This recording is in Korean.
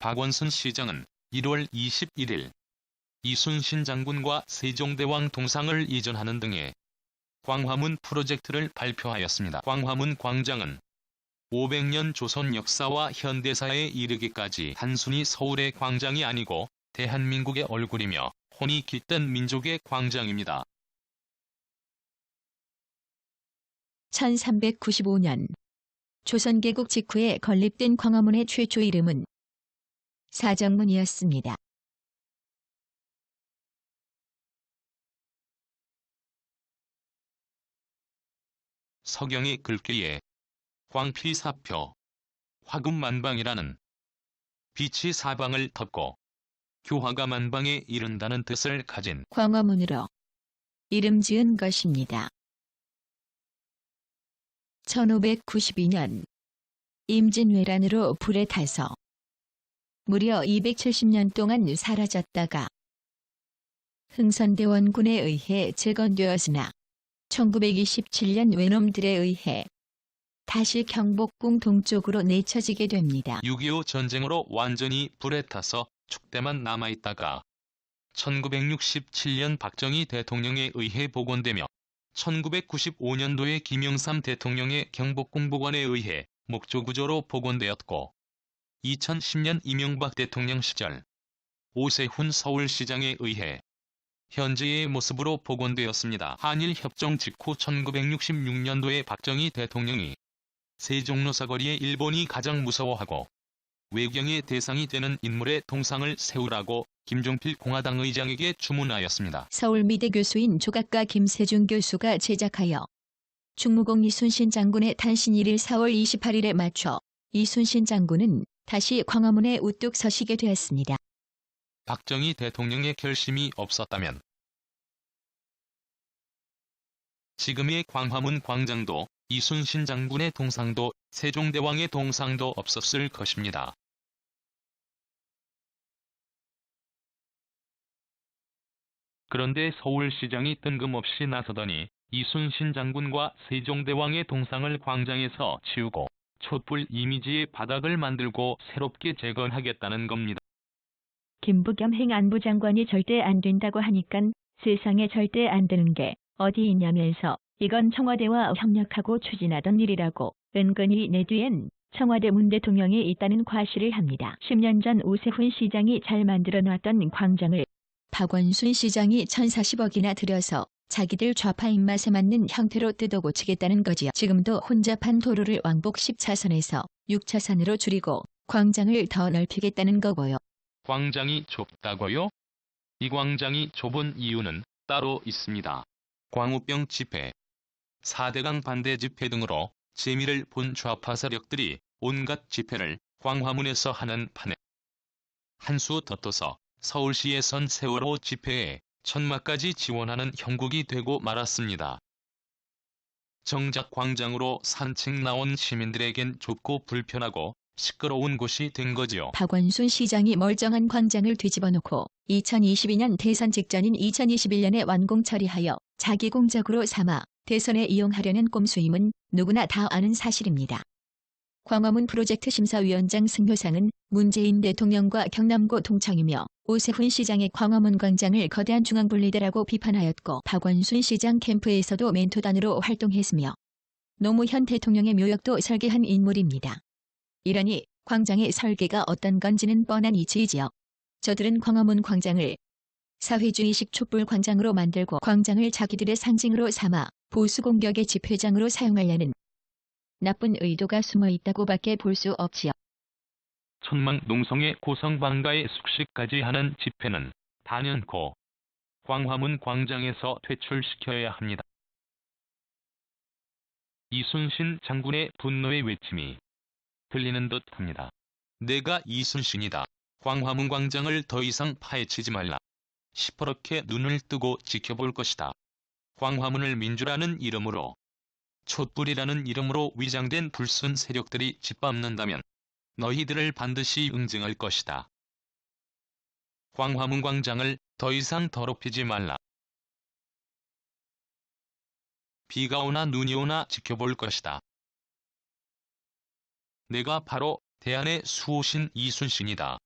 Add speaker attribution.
Speaker 1: 박원순 시장은 1월 21일 이순신 장군과 세종대왕 동상을 이전하는 등의 광화문 프로젝트를 발표하였습니다. 광화문 광장은 500년 조선 역사와 현대사에 이르기까지 단순히 서울의 광장이 아니고 대한민국의 얼굴이며 혼이 깃든 민족의 광장입니다.
Speaker 2: 1395년 조선 개국 직후에 건립된 광화문의 최초 이름은 사정문이었습니다.
Speaker 1: 서경이 글귀에 광피사표, 화금만방이라는 빛이 사방을 덮고 교화가 만방에 이른다는 뜻을 가진
Speaker 2: 광화문으로 이름 지은 것입니다. 1592년 임진왜란으로 불에 타서 무려 270년 동안 사라졌다가 흥선대원군에 의해 재건되었으나 1927년 외놈들에 의해 다시 경복궁 동쪽으로 내쳐지게 됩니다.
Speaker 1: 6.25 전쟁으로 완전히 불에 타서 축대만 남아있다가 1967년 박정희 대통령에 의해 복원되며 1995년도에 김영삼 대통령의 경복궁 복원에 의해 목조구조로 복원되었고 2010년 이명박 대통령 시절 오세훈 서울시장에 의해 현재의 모습으로 복원되었습니다. 한일협정 직후 1966년도에 박정희 대통령이 세종로 사거리에 일본이 가장 무서워하고 외경의 대상이 되는 인물의 동상을 세우라고 김종필 공화당 의장에게 주문하였습니다.
Speaker 2: 서울미대 교수인 조각가 김세중 교수가 제작하여 충무공 이순신 장군의 탄신일일 4월 28일에 맞춰 이순신 장군은 다시 광화문에 우뚝 서시게 되었습니다.
Speaker 1: 박정희 대통령의 결심이 없었다면 지금의 광화문 광장도 이순신 장군의 동상도 세종대왕의 동상도 없었을 것입니다. 그런데 서울시장이 뜬금없이 나서더니 이순신 장군과 세종대왕의 동상을 광장에서 치우고 촛불 이미지의 바닥을 만들고 새롭게 재건하겠다는 겁니다.
Speaker 2: 김부겸 행안부 장관이 절대 안 된다고 하니깐 세상에 절대 안 되는 게 어디 있냐면서 이건 청와대와 협력하고 추진하던 일이라고 은근히 내 뒤엔 청와대 문 대통령이 있다는 과시를 합니다. 10년 전 오세훈 시장이 잘 만들어놨던 광장을 박원순 시장이 1,040억이나 들여서 자기들 좌파 입맛에 맞는 형태로 뜯어고치겠다는 거지요. 지금도 혼잡한 도로를 왕복 10차선에서 6차선으로 줄이고 광장을 더 넓히겠다는 거고요.
Speaker 1: 광장이 좁다고요? 이 광장이 좁은 이유는 따로 있습니다. 광우병 집회, 4대강 반대 집회 등으로 재미를 본 좌파 세력들이 온갖 집회를 광화문에서 하는 판에 한 수 더 떠서 서울시에선 세월호 집회에 천막까지 지원하는 형국이 되고 말았습니다. 정작 광장으로 산책 나온 시민들에겐 좁고 불편하고 시끄러운 곳이 된 거지요.
Speaker 2: 박원순 시장이 멀쩡한 광장을 뒤집어놓고 2022년 대선 직전인 2021년에 완공 처리하여 자기 공작으로 삼아 대선에 이용하려는 꼼수임은 누구나 다 아는 사실입니다. 광화문 프로젝트 심사위원장 승효상은 문재인 대통령과 경남고 동창이며 오세훈 시장의 광화문 광장을 거대한 중앙분리대라고 비판하였고 박원순 시장 캠프에서도 멘토단으로 활동했으며 노무현 대통령의 묘역도 설계한 인물입니다. 이러니 광장의 설계가 어떤 건지는 뻔한 이치이지요. 저들은 광화문 광장을 사회주의식 촛불 광장으로 만들고 광장을 자기들의 상징으로 삼아 보수 공격의 집회장으로 사용하려는 나쁜 의도가 숨어 있다고밖에 볼 수 없지요.
Speaker 1: 천막 농성의 고성방가의 숙식까지 하는 집회는 단연코 광화문 광장에서 퇴출시켜야 합니다. 이순신 장군의 분노의 외침이 들리는 듯합니다. 내가 이순신이다. 광화문 광장을 더 이상 파헤치지 말라. 시퍼렇게 눈을 뜨고 지켜볼 것이다. 광화문을 민주라는 이름으로 촛불이라는 이름으로 위장된 불순 세력들이 짓밟는다면 너희들을 반드시 응징할 것이다. 광화문 광장을 더 이상 더럽히지 말라. 비가 오나 눈이 오나 지켜볼 것이다. 내가 바로 대한의 수호신 이순신이다.